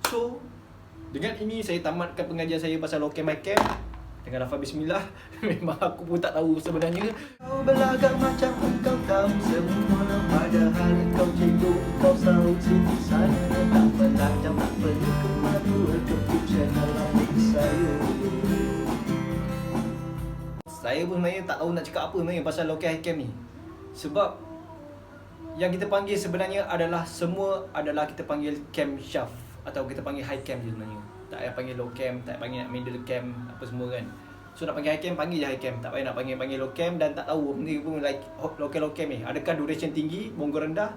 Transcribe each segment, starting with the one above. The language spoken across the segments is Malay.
So, dengan ini saya tamatkan pengajian saya pasal low cam high cam dengan lafaz bismillah. Memang aku pun tak tahu sebenarnya. Kau berlagak macam engkau tahu semua, padahal engkau cikgu, engkau sahut sini sana. Tak pelajang, tak perlu ke mana, cukup channel adik saya. Saya pun sebenarnya tak tahu nak cakap apa sebenarnya pasal low cam high cam ni. Sebab yang kita panggil sebenarnya adalah semua adalah kita panggil cam shaft atau kita panggil high cam je sebenarnya. Tak payah panggil low cam, tak payah panggil middle cam apa semua kan. So nak panggil high cam, panggil je high cam. Tak payah nak panggil low cam dan tak tahu benda pun like low cam ni. Adakah duration tinggi, bonggol rendah?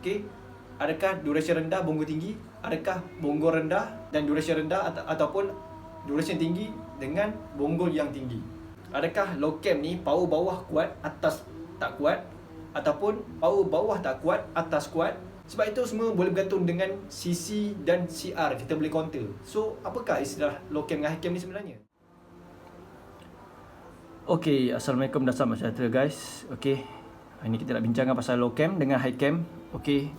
Okey. Adakah duration rendah, bonggol tinggi? Adakah bonggol rendah dan duration rendah ataupun duration tinggi dengan bonggol yang tinggi? Adakah low cam ni power bawah kuat, atas tak kuat? Ataupun power bawah tak kuat, atas kuat? Sebab itu semua boleh bergantung dengan CC dan CR, kita boleh counter. So, apakah istilah low cam dengan high cam ni sebenarnya? Okay, Assalamualaikum dan selamat sejahtera guys. Okay, hari ni kita nak bincangkan pasal low cam dengan high cam. Okay,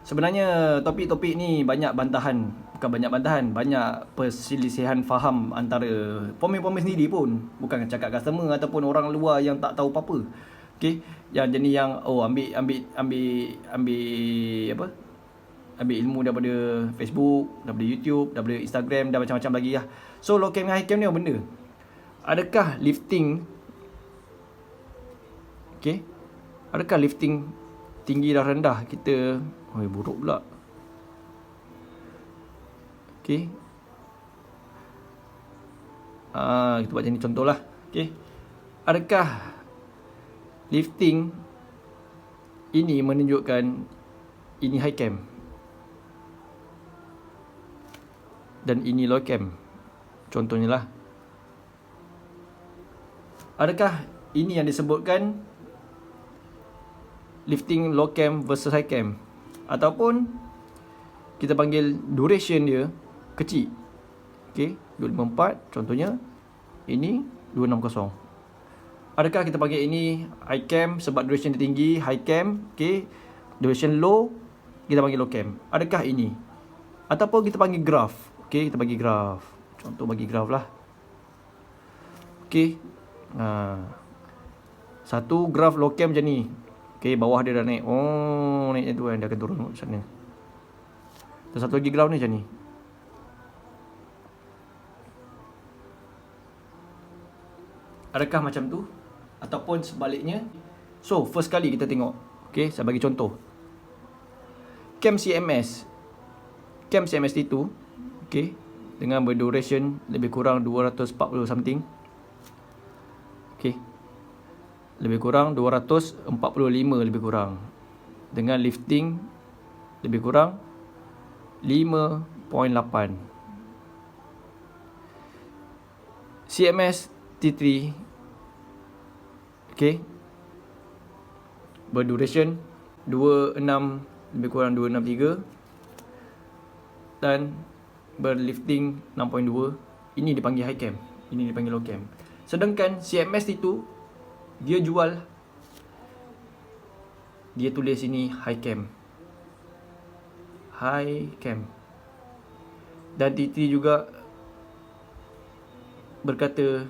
sebenarnya topik-topik ni banyak bantahan. Bukan banyak bantahan, banyak perselisihan faham antara pemain-pemain sendiri pun. Bukan cakap customer ataupun orang luar yang tak tahu apa-apa. Okay, yang jenis yang ambil apa? Ambil ilmu daripada Facebook, daripada YouTube, daripada Instagram dan macam-macam lagi lah. So low cam dengan high cam ni apa benda? Adakah lifting adakah lifting tinggi dan rendah kita buruk pula. Kita buat macam ni contohlah. Adakah lifting ini menunjukkan ini high cam dan ini low cam? Contohnya lah. Adakah ini yang disebutkan lifting low cam versus high cam? Ataupun kita panggil duration dia kecil. 254 contohnya. Ini 260. Adakah kita panggil ini high cam sebab duration dia tinggi, high cam, duration low, kita panggil low cam? Adakah ini? Ataupun kita panggil graph. Kita bagi graph. Contoh bagi graph lah. Satu graf low cam macam ni. Bawah dia dah naik. Naik tu kan, dia akan turun macam sana. Dan satu lagi graf ni macam ni. Adakah macam tu? Ataupun sebaliknya? So, first kali kita tengok. Saya bagi contoh. Cam CMS. Cam CMS T2. Dengan berduration lebih kurang 240 something. Lebih kurang 245 lebih kurang. Dengan lifting lebih kurang 5.8. CMS T3 berduration 26 lebih kurang 263 dan berlifting 6.2. Ini dipanggil high cam, ini dipanggil low cam. Sedangkan CMS itu dia jual, dia tulis sini high cam. High cam. Dan T3 juga berkata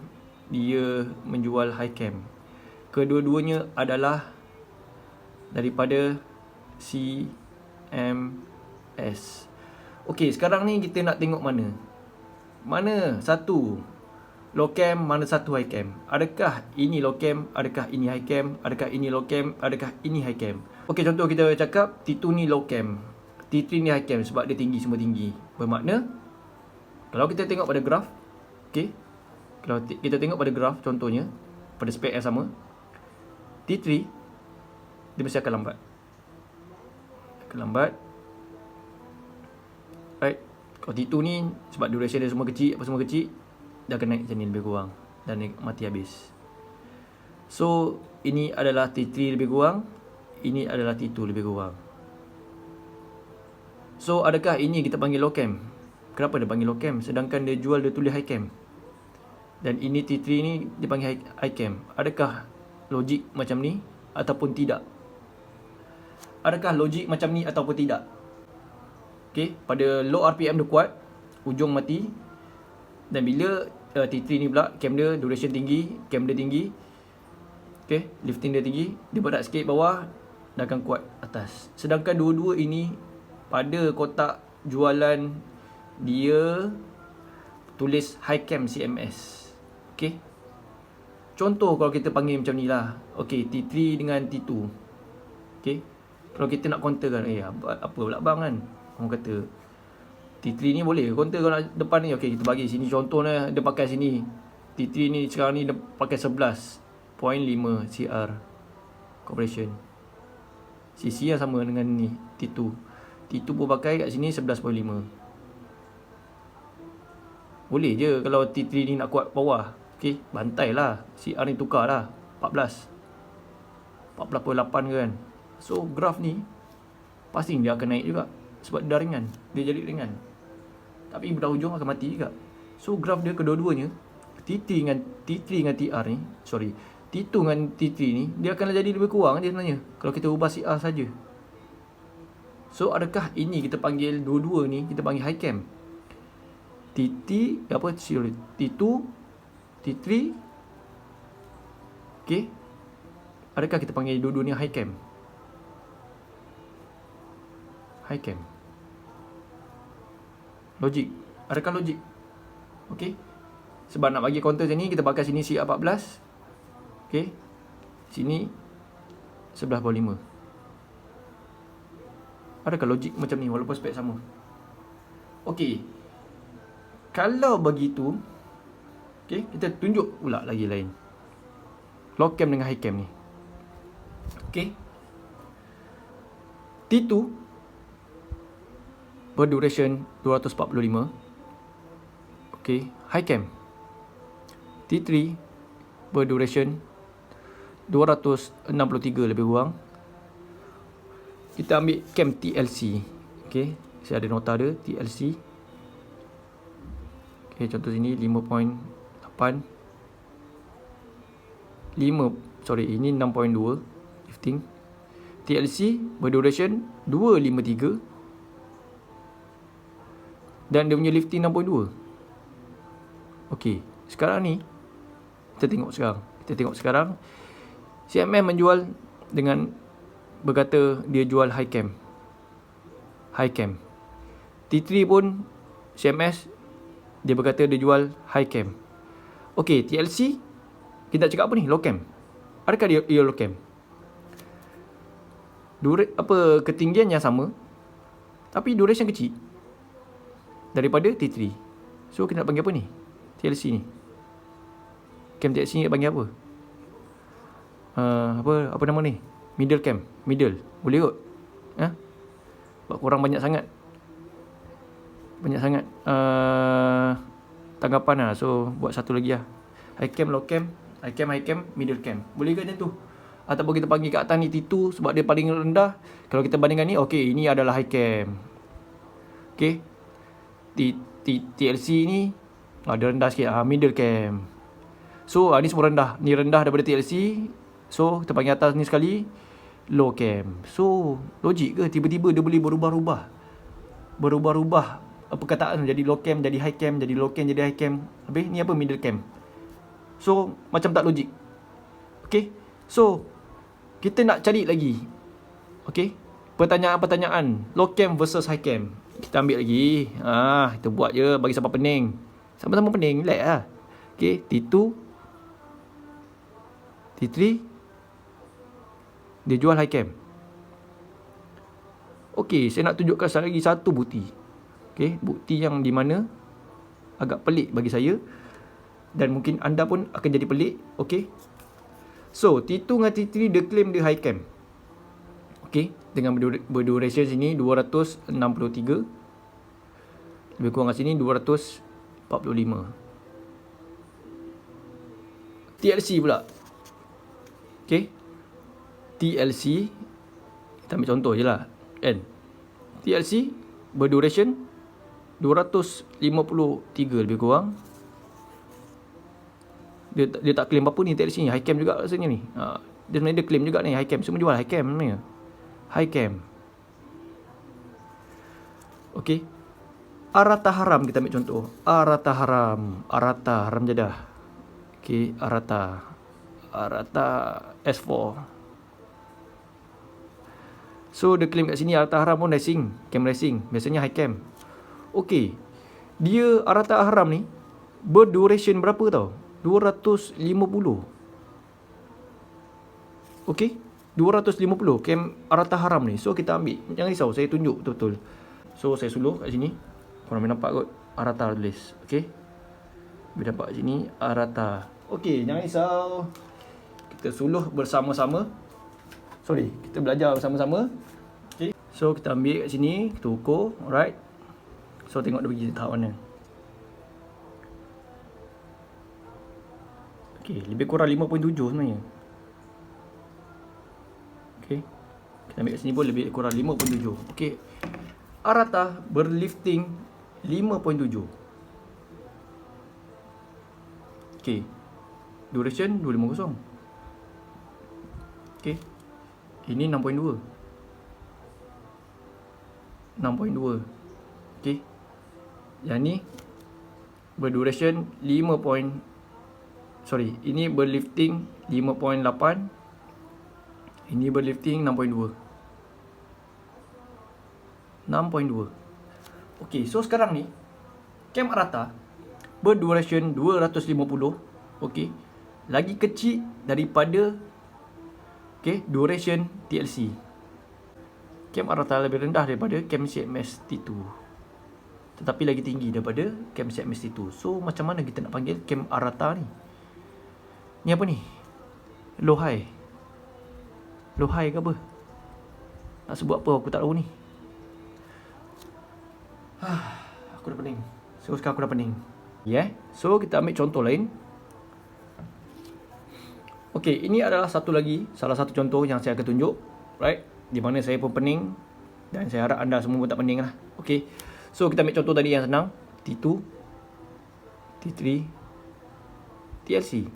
dia menjual high cam. Kedua-duanya adalah daripada CMS. Sekarang ni kita nak tengok mana satu low cam, mana satu high cam. Adakah ini low cam, adakah ini high cam, adakah ini low cam, adakah ini high cam? Contoh kita cakap T2 ni low cam, T3 ni high cam sebab dia tinggi, semua tinggi. Bermakna kalau kita tengok pada graf, kalau kita tengok pada graf contohnya pada spek yang sama, T3 dia mesti akan lambat. Right. Kalau T2 ni sebab duration dia semua kecil, apa semua kecil, dia akan naik macam ni lebih kurang dan mati habis. So ini adalah T3 lebih kurang, ini adalah T2 lebih kurang. So adakah ini kita panggil low cam? Kenapa dia panggil low cam sedangkan dia jual, dia tulis high cam? Dan ini T3 ni dia panggil high cam. Adakah logik macam ni ataupun tidak? Adakah logik macam ni ataupun tidak? Okay, pada low RPM dia kuat, ujung mati. Dan bila T3 ni pula, cam dia duration tinggi, cam dia tinggi, okay, lifting dia tinggi, dia berat sikit bawah, dia akan kuat atas. Sedangkan dua-dua ini pada kotak jualan dia tulis high cam CMS. Okay, contoh kalau kita panggil macam ni lah. Okay, T3 dengan T2. Okay, kalau kita nak counter kan, apa pula bang kan, orang kata T3 ni boleh counter kalau nak depan ni. Okay, kita bagi sini contohnya dia pakai sini. T3 ni sekarang ni dia pakai 11.5 CR compression. CC yang sama dengan ni T2. T2 pun pakai kat sini 11.5. Boleh je kalau T3 ni nak kuat bawah. Okay, bantai lah, CR ni tukar lah 14.8 ke kan. So graf ni pasti dia akan naik juga, sebab dia ringan, dia jadi ringan. Tapi pada hujung akan mati juga. So graf dia kedua-duanya, T3 dengan TR ni, T2 dengan T3 ni, dia akan jadi lebih kurang dia sebenarnya kalau kita ubah CR saja. So adakah ini kita panggil dua-dua ni kita panggil high cam? T2, T3, okay, adakah kita panggil dua-dua ni high cam? High cam. Logik. Adakah logik? Okay. Sebab nak bagi counter macam ni, kita pakai sini CR14. Okay. Sini 11.5. Adakah logik macam ni walaupun spek sama? Okay. Kalau begitu, okay, kita tunjuk pula lagi lain. Low cam dengan high cam ni. Okay. T2 berduration 245. Okay, high cam. T3 berduration 263 lebih kurang. Kita ambil cam TLC. Okay, saya ada nota dia TLC. Okay, contoh sini 5.8. Ini 6.2 lifting. TLC berduration 253. Dan dia punya lifting 6.2. Okey, sekarang ni kita tengok sekarang CMM menjual dengan berkata dia jual high cam. T3 pun CMS dia berkata dia jual high cam. Okey, TLC kita cakap apa ni? Low cam. Adakah dia low cam? Ketinggian yang sama tapi duration kecil daripada T3. So kita nak panggil apa ni? TLC ni. Cam TLC ni nak panggil apa? Apa nama ni? Middle cam. Middle. Boleh kot? Sebab korang banyak sangat tanggapan lah. So buat satu lagi lah. High cam, low cam, high cam, middle cam. Boleh ke macam tu? Ataupun kita panggil kat atas ni T2 sebab dia paling rendah. Kalau kita bandingkan ni, okay, ini adalah high cam. Okay, TLC ni dia rendah sikit, middle cam. So ni semua rendah. Ni rendah daripada TLC. So kita panggil atas ni sekali low cam. So logik ke tiba-tiba dia boleh berubah-ubah perkataan jadi low cam, jadi high cam, jadi low cam, jadi high cam. Habis ni apa? Middle cam. So macam tak logik. Okay, so kita nak cari lagi, okay, pertanyaan-pertanyaan low cam versus high cam. Kita ambil lagi. Kita buat je bagi siapa pening. Sama-sama pening, relax lah. Okay, T2, T3 dia jual high cam. Okay, saya nak tunjukkan lagi satu bukti. Okay, bukti yang di mana agak pelik bagi saya dan mungkin anda pun akan jadi pelik. Okay, so T2 dengan T3 dia claim dia high cam. Okay, dengan berduration sini 263, lebih kurang kat sini 245. TLC pula. Okay, TLC kita ambil contoh je lah kan. TLC berduration 253 lebih kurang. Dia tak claim apa ni TLC ni. High cam juga rasanya ni. Dia sebenarnya dia claim juga ni high cam. Semua jual high cam sebenarnya. High cam. Okey. Arata haram kita ambil contoh. Arata haram. Arata haram jadah. Okey, arata. Arata S4. So dia claim kat sini arata haram pun racing, cam racing. Biasanya high cam. Okey. Dia arata haram ni berduration berapa tau? 250. Okey. 250 cam arata haram ni. So kita ambil. Jangan risau, saya tunjuk betul-betul. So saya suluh kat sini. Korang boleh nampak kot arata tulis. Okey. Boleh nampak kat sini arata. Okey, jangan risau. Kita suluh bersama-sama. Sorry, kita belajar bersama-sama. Okay. So kita ambil kat sini, kita ukur, alright. So tengok dia pergi tahap mana. Okay, lebih kurang 5.7 sebenarnya. Okay, kita ambil kat sini pun lebih kurang 5.7. Okay, arata berlifting 5.7. Okay, duration 250. Okay, ini 6.2. 6.2. Okey. Yang ni berduration 5. Sorry, ini berlifting 5.8. Ini berlifting 6.2. 6.2. Okey, so sekarang ni cam arata berduration 250. Okey. Lagi kecil daripada duration TLC. Cam arata lebih rendah daripada cam CMS T2, tetapi lagi tinggi daripada cam CMS T2. So macam mana kita nak panggil cam arata ni? Ni apa ni? Low high. Low high ke apa? Nak sebut apa aku tak tahu ni. Aku dah pening. So sekarang aku dah pening. So kita ambil contoh lain. Okey, ini adalah salah satu contoh yang saya akan tunjuk, right? Di mana saya pun pening dan saya harap anda semua pun tak pening lah. Okey. So kita ambil contoh tadi yang senang, T2, T3, TLC.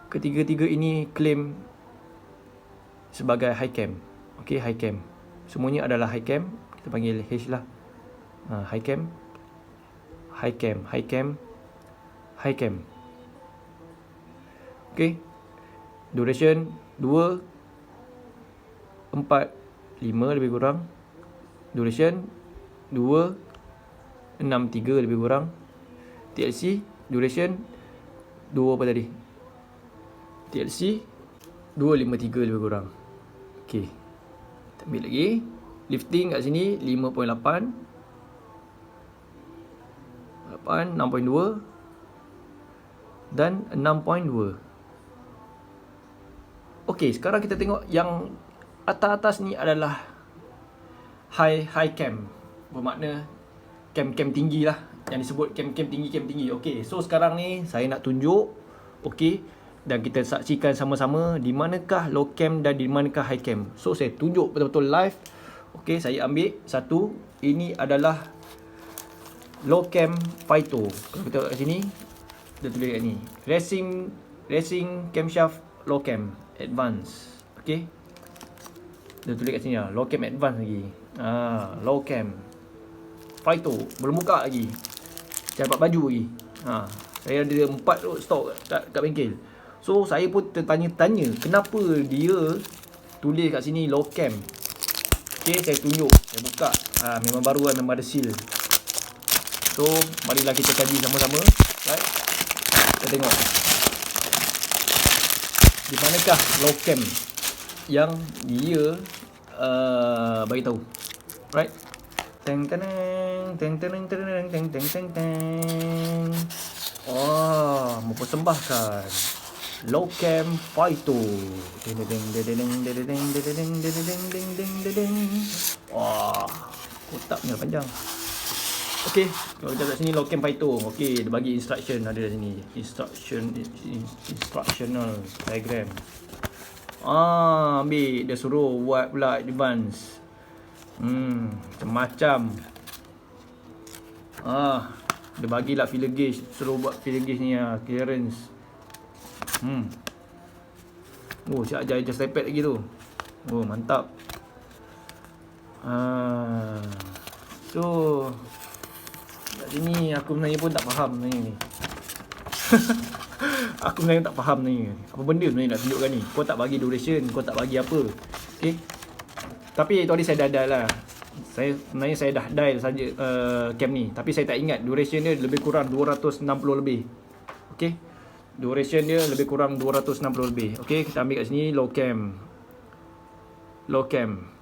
Ketiga-tiga ini claim sebagai high cam. Okey, high cam. Semuanya adalah high cam. Kita panggil H lah. High cam, high cam, high cam, high cam. Okey. Duration 2, 4, 5 lebih kurang. Duration 2, 6, 3 lebih kurang. TLC duration 2 apa tadi? TLC 2, 5, 3 lebih kurang. Okey. Kita ambil lagi. Lifting kat sini 5.8. 8, 6.2 dan 6.2. Okey, sekarang kita tengok yang atas-atas ni adalah high cam. Bermakna cam tinggi lah. Yang disebut cam tinggi. Okey, so sekarang ni saya nak tunjuk. Okey, dan kita saksikan sama-sama di manakah low cam dan di manakah high cam. So saya tunjuk betul-betul live. Okey, saya ambil satu. Ini adalah low cam Phyto. Kalau kita tengok kat sini, dia tulis kat ni, racing camshaft low cam advance. Okey, dia tulis kat sini lah, low cam advance lagi. Low cam Phyto, belum buka lagi, saya dapat baju lagi. Saya ada 4 stok kat bengkel. So saya pun tertanya-tanya kenapa dia tulis kat sini low cam. Okey, saya tunjuk, saya buka. Memang baru kan, memang ada seal. So marilah kita kaji sama-sama, right? Kita tengok di manakah low cam yang dia bagi tahu, right? Teng teng teng teng teng teng teng teng teng. Mempersembahkan low cam Phyto. Ding ding ding ding ding ding ding ding ding ding ding. Kotaknya panjang. Okey, kalau kita kat sini low cam Phyto. Okey, dia bagi instruction ada di sini. Instructional diagram. Ambil dia suruh buat pula advance. Macam-macam. Dia bagilah filler gauge, suruh buat filler gauge ni clearance. Siap ajar adjust iPad lagi tu. Mantap. So kat sini aku sebenarnya pun tak faham sebenarnya ni. Aku sebenarnya tak faham ni. Apa benda sebenarnya nak tunjukkan ni? Kau tak bagi duration, kau tak bagi apa. Okay. Tapi tadi saya dah dial lah. Sebenarnya saya dah dial saja cam ni. Tapi saya tak ingat duration dia lebih kurang 260 lebih. Okay. Duration dia lebih kurang 260 lebih. Okay, kita ambil kat sini low cam. Low cam.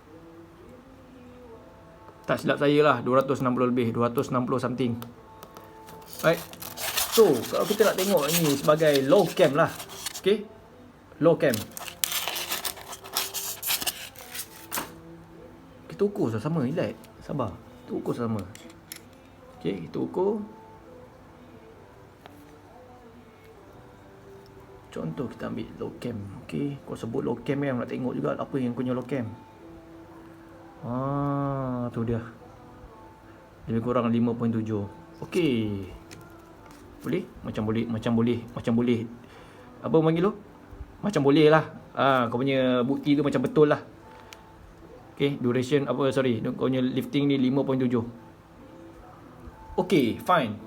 Tak silap saya lah 260 lebih, 260 something. Right. So, kalau kita nak tengok ni sebagai low cam lah. Okay. Low cam. Kita ukur sama-sama, relax. Sabar. Kita ukur sama. Okay, kita ukur. Contoh kita ambil low cam. Okay, kau sebut low cam yang nak tengok juga apa yang kau punya low cam. Tu dia. Lebih kurang 5.7. Okay. Boleh? Macam boleh. Apa panggil tu? Macam boleh lah. Kau punya bukti tu macam betul lah. Okay, duration kau punya lifting ni 5.7. Okay, fine.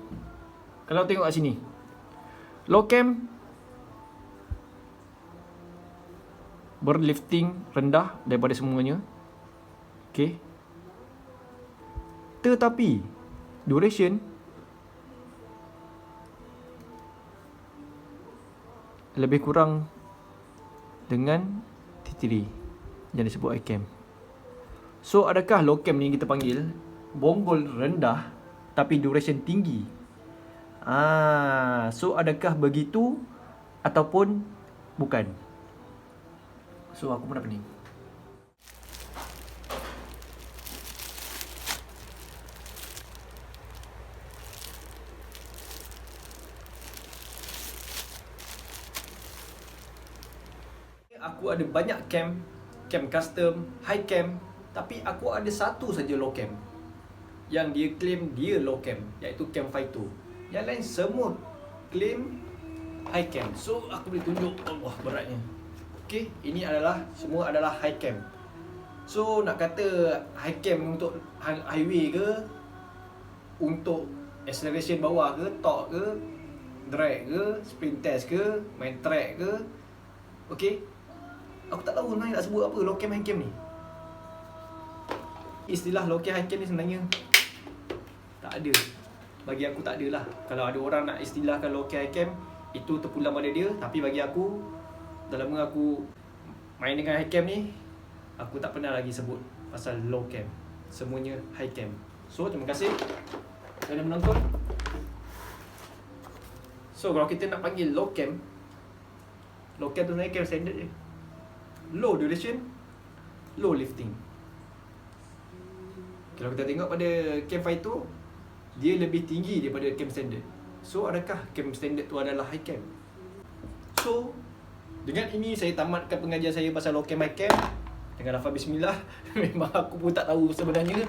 Kalau tengok kat sini. Low cam berlifting rendah daripada semuanya. Okay. Tetapi duration lebih kurang dengan T3 yang disebut iCam. So adakah low cam ni kita panggil bonggol rendah tapi duration tinggi? So adakah begitu ataupun bukan? So aku pun dah pening. Aku ada banyak cam custom, high cam, tapi aku ada satu saja low cam yang dia claim dia low cam, iaitu cam Phyto. Yang lain semua claim high cam. So aku boleh tunjuk, Allah beratnya. Okay, ini semua adalah high cam. So nak kata high cam untuk highway ke, untuk acceleration bawah ke, torque ke, drag ke, sprint test ke, main track ke. Okay, aku tak tahu sebenarnya nak sebut apa low cam high cam ni. Istilah low cam high cam ni sebenarnya tak ada. Bagi aku tak ada lah. Kalau ada orang nak istilahkan low cam high cam, itu terpulang pada dia. Tapi bagi aku, dalam aku main dengan high cam ni, aku tak pernah lagi sebut pasal low cam. Semuanya high cam. So terima kasih kerana menonton. So kalau kita nak panggil low cam tu sebenarnya cam standard je. Low duration, low lifting. Kalau kita tengok pada cam Phyto, dia lebih tinggi daripada cam standard. So adakah cam standard tu adalah high cam? So dengan ini saya tamatkan pengajian saya pasal low cam high cam. Dengan lafaz bismillah. Memang aku pun tak tahu sebenarnya